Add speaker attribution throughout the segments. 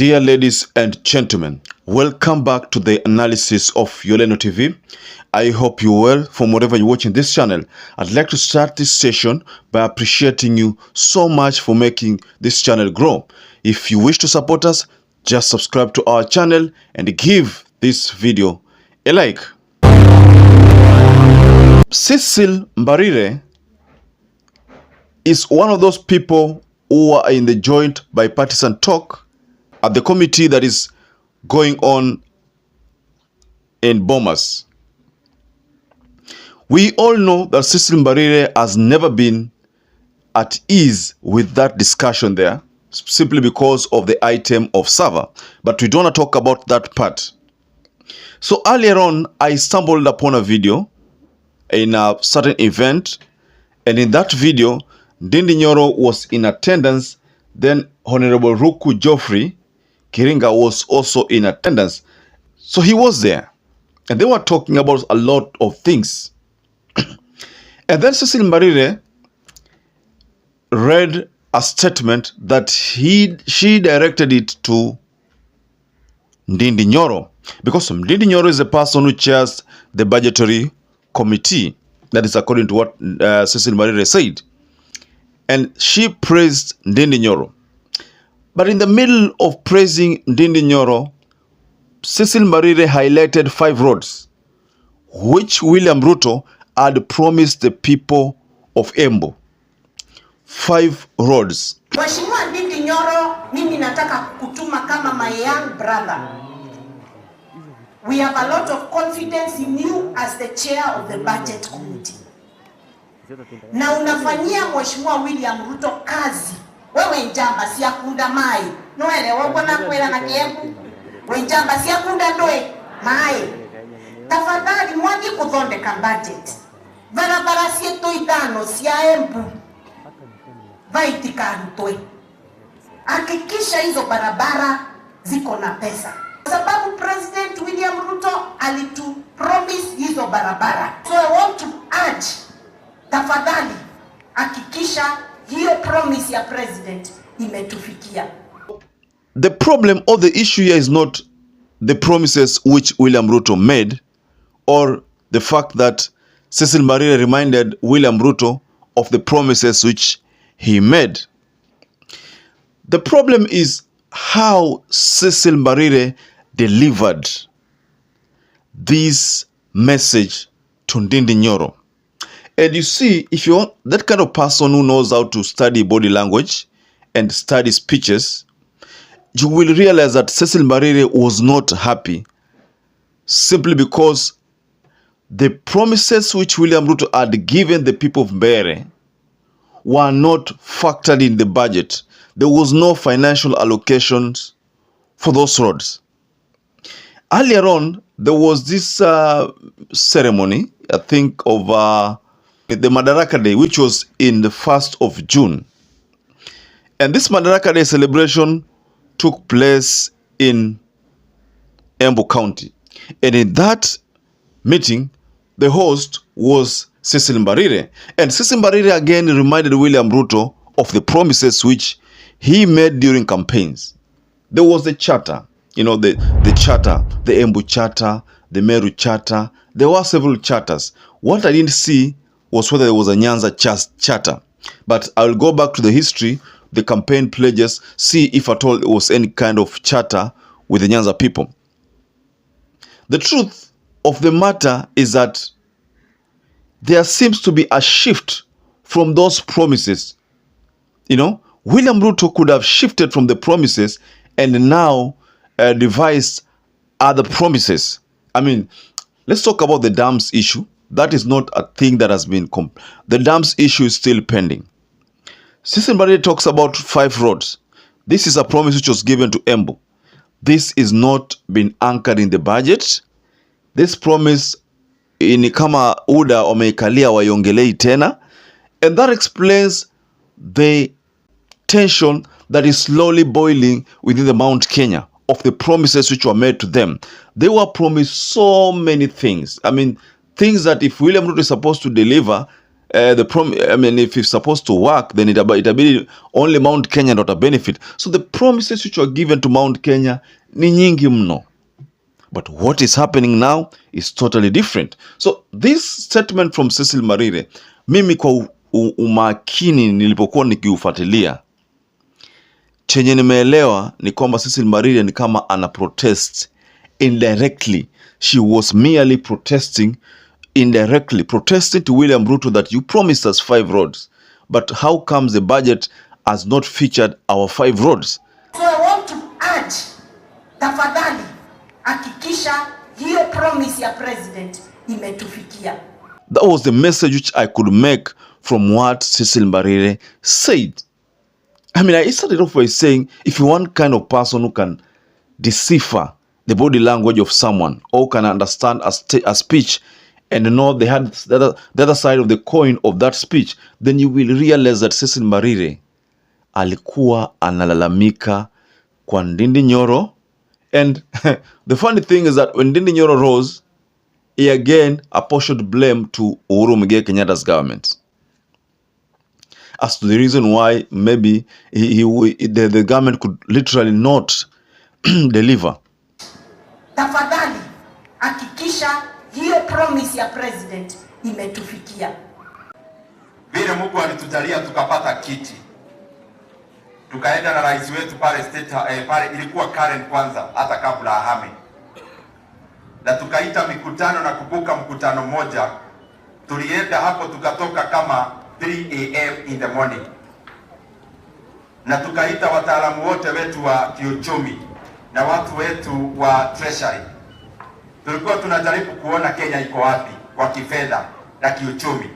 Speaker 1: Dear ladies and gentlemen, welcome back to the analysis of YOLENO TV. I hope you're well from wherever you're watching this channel. I'd like to start this session by appreciating you so much for making this channel grow. If you wish to support us, just subscribe to our channel and give this video a like. Cecil Mbarire is one of those people who are in the joint bipartisan talk at the committee that is going on in Bomas. We all know that Cecil Mbarire has never been at ease with that discussion there, simply because of the item of server. But we don't want to talk about that part. So earlier on, I stumbled upon a video in a certain event, and in that video, Ndindi Nyoro was in attendance. Then Honorable Ruku Geoffrey Kiringa was also in attendance. So he was there. And they were talking about a lot of things. And then Cecil Mbarire read a statement that she directed it to Ndindi Nyoro. Because Ndindi Nyoro is the person who chairs the budgetary committee. That is according to what Cecil Mbarire said. And she praised Ndindi Nyoro. But in the middle of praising Ndindi Nyoro, Cecil Mbarire highlighted 5 roads which William Ruto had promised the people of EMBU. 5 roads.
Speaker 2: Mheshimiwa Ndindi Nyoro, mimi nataka kukutuma kama my young brother. We have a lot of confidence in you as the chair of the budget committee. Na unafanyia Mheshimiwa William Ruto kazi. Wewe njamba siakunda mai. Noele wabona kwela na kiembu. We njamba siakunda ndoe mai. Tafadhali mwangi kuthonde ka budget. Barabara sieto idano sia EMBU. Vaitika RUTO. Hakikisha hizo barabara ziko na pesa. Sababu President William Ruto alitu promise hizo barabara. So I want to urge, tafadhali hakikisha hiyo promise ya president imetufikia.
Speaker 1: The problem or the issue here is not the promises which William Ruto made, or the fact that Cecil Mbarire reminded William Ruto of the promises which he made. The problem is how Cecil Mbarire delivered this message to Ndindi Nyoro. And you see, if you want that kind of person who knows how to study body language and study speeches, you will realize that Cecil Mbarire was not happy simply because the promises which William Ruto had given the people of Mbarire were not factored in the budget. There was no financial allocations for those roads. Earlier on, there was this ceremony, I think, of the Madaraka Day, which was in the 1st of June. And this Madaraka Day celebration took place in EMBU County. And in that meeting, the host was Cecil Mbarire. And Cecil Mbarire again reminded William Ruto of the promises which he made during campaigns. There was the charter, you know, the charter, the EMBU charter, the Meru charter. There were several charters. What I didn't see was whether there was a Nyanza charter. But I will go back to the history, the campaign pledges, see if at all there was any kind of charter with the Nyanza people. The truth of the matter is that there seems to be a shift from those promises. You know, William Ruto could have shifted from the promises and now devised other promises. I mean, let's talk about the dams issue. That is not a thing that has been the dams issue is still pending. Cecil Mbarire talks about 5 roads. This is a promise which was given to EMBU. This is not been anchored in the budget. This promise ni kama UDA wameikalia waiongelei tena, and that explains the tension that is slowly boiling within the Mount Kenya of the promises which were made to them. They were promised so many things. I mean, things that if William Ruto is supposed to deliver, if it's supposed to work, then itabidi only Mount Kenya not a benefit. So the promises which were given to Mount Kenya ni nyingi mno. But what is happening now is totally different. So this statement from Cecil Marire, mimi kwa umakini nilipokuwa nikiufuatilia, chenye nimeelewa ni kwamba Cecil Marire ni kama ana protest indirectly. She was merely protesting indirectly, protesting to William Ruto that you promised us 5 roads, but how comes the budget has not featured our 5 roads?
Speaker 2: So I want to urge, tafadhali hakikisha hiyo promise ya president imetufikia.
Speaker 1: That was the message which I could make from what Cecil Marire said. I mean, I started off by saying, if you want kind of person who can decipher the body language of someone or can understand a speech and know the other side of the coin of that speech, then you will realize that Cecil Marire alikuwa analalamika kwa Ndindi Nyoro. And the funny thing is that when Ndindi Nyoro rose, he again apportioned blame to Uhuru Muigai Kenyatta's government as to the reason why maybe the government could literally not deliver.
Speaker 2: Tafadhali hakikisha hiyo promise ya president imetufikia.
Speaker 3: Vile Mungu alitujalia tukapata kiti, tukaenda na rais wetu pale state pale, ilikuwa Karen kwanza hata kabla ahame, na tukaita mikutano na kubuka mkutano moja. Tulienda hapo tukatoka kama 3 AM in the morning, na tukaita wataalamu wote wetu wa kiuchumi na watu wetu wa treasury. Tulikuwa tunajaribu kuona Kenya iko wapi kwa kifedha na kiuchumi,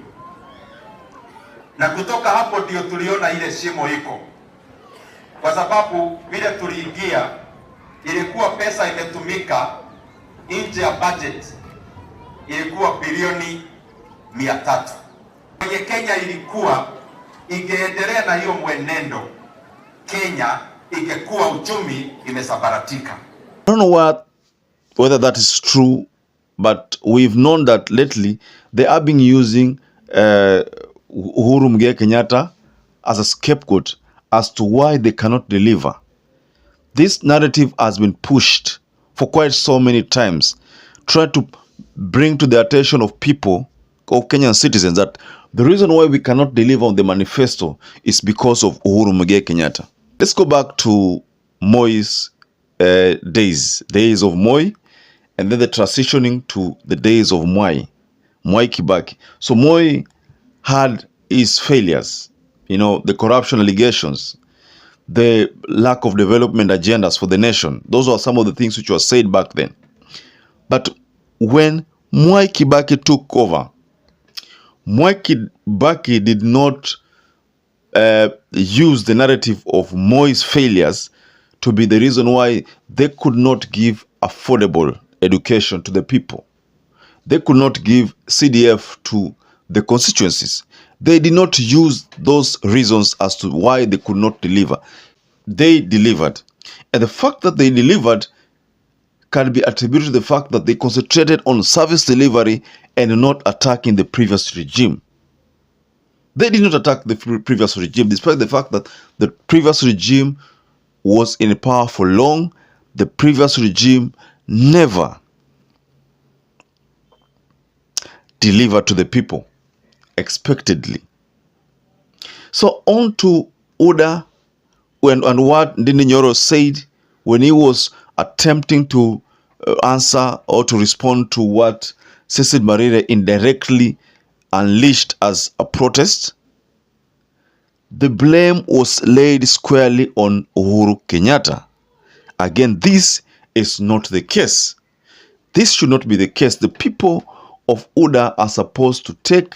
Speaker 3: na kutoka hapo ndio tuliona ile shimo iko, kwa sababu vile tuliingia ilikuwa pesa imetumika nje ya budget, ilikuwa bilioni 300. Kwenye Kenya ilikuwa ingeendelea na hiyo mwenendo, Kenya ingekuwa uchumi imesabaratika.
Speaker 1: I don't know whether that is true, but we've known that lately they are being using Uhuru Muigai Kenyatta as a scapegoat as to why they cannot deliver. This narrative has been pushed for quite so many times, trying to bring to the attention of people, of Kenyan citizens, that the reason why we cannot deliver on the manifesto is because of Uhuru Muigai Kenyatta. Let's go back to Moi's days of Moi, and then the transitioning to the days of Mwai Kibaki. So Moi had his failures, the corruption allegations, the lack of development agendas for the nation. Those are some of the things which were said back then. But when Mwai Kibaki took over, Mwai Kibaki did not use the narrative of Moi's failures to be the reason why they could not give affordable education to the people. They could not give CDF to the constituencies. They did not use those reasons as to why they could not deliver. They delivered. And the fact that they delivered can be attributed to the fact that they concentrated on service delivery and not attacking the previous regime. They did not attack the previous regime, despite the fact that the previous regime was in power for long. The previous regime never delivered to the people expectedly. So on to UDA and what Ndindi Nyoro said when he was attempting to answer or to respond to what Cecil Marire indirectly unleashed as a protest. The blame was laid squarely on Uhuru Kenyatta. Again, this is not the case. This should not be the case. The people of UDA are supposed to take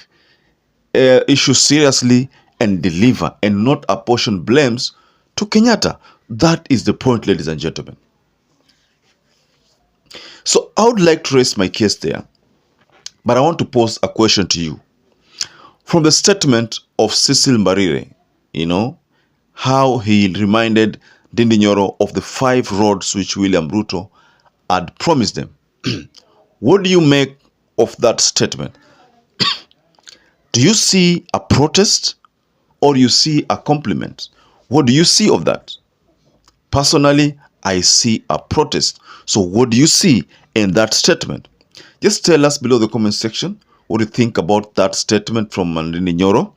Speaker 1: issues seriously and deliver and not apportion blames to Kenyatta. That is the point, ladies and gentlemen. So I would like to raise my case there, but I want to pose a question to you. From the statement of Cecil Marire, how he reminded Ndindi Nyoro of the 5 roads which William Ruto had promised them. What do you make of that statement? Do you see a protest or you see a compliment? What do you see of that? Personally, I see a protest. So what do you see in that statement? Just tell us below the comment section what you think about that statement from Mandini Nyoro.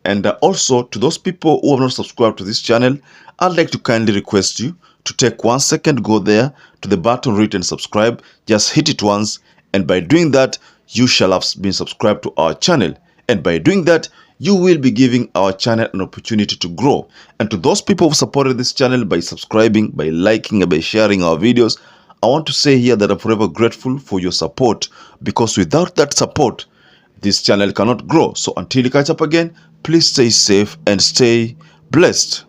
Speaker 1: And also, to those people who have not subscribed to this channel, I'd like to kindly request you to take 1 second, go there to the button written subscribe, just hit it once, and by doing that, you shall have been subscribed to our channel. And by doing that, you will be giving our channel an opportunity to grow. And to those people who supported this channel by subscribing, by liking, and by sharing our videos, I want to say here that I'm forever grateful for your support, because without that support, this channel cannot grow. So until you catch up again, please stay safe and stay blessed.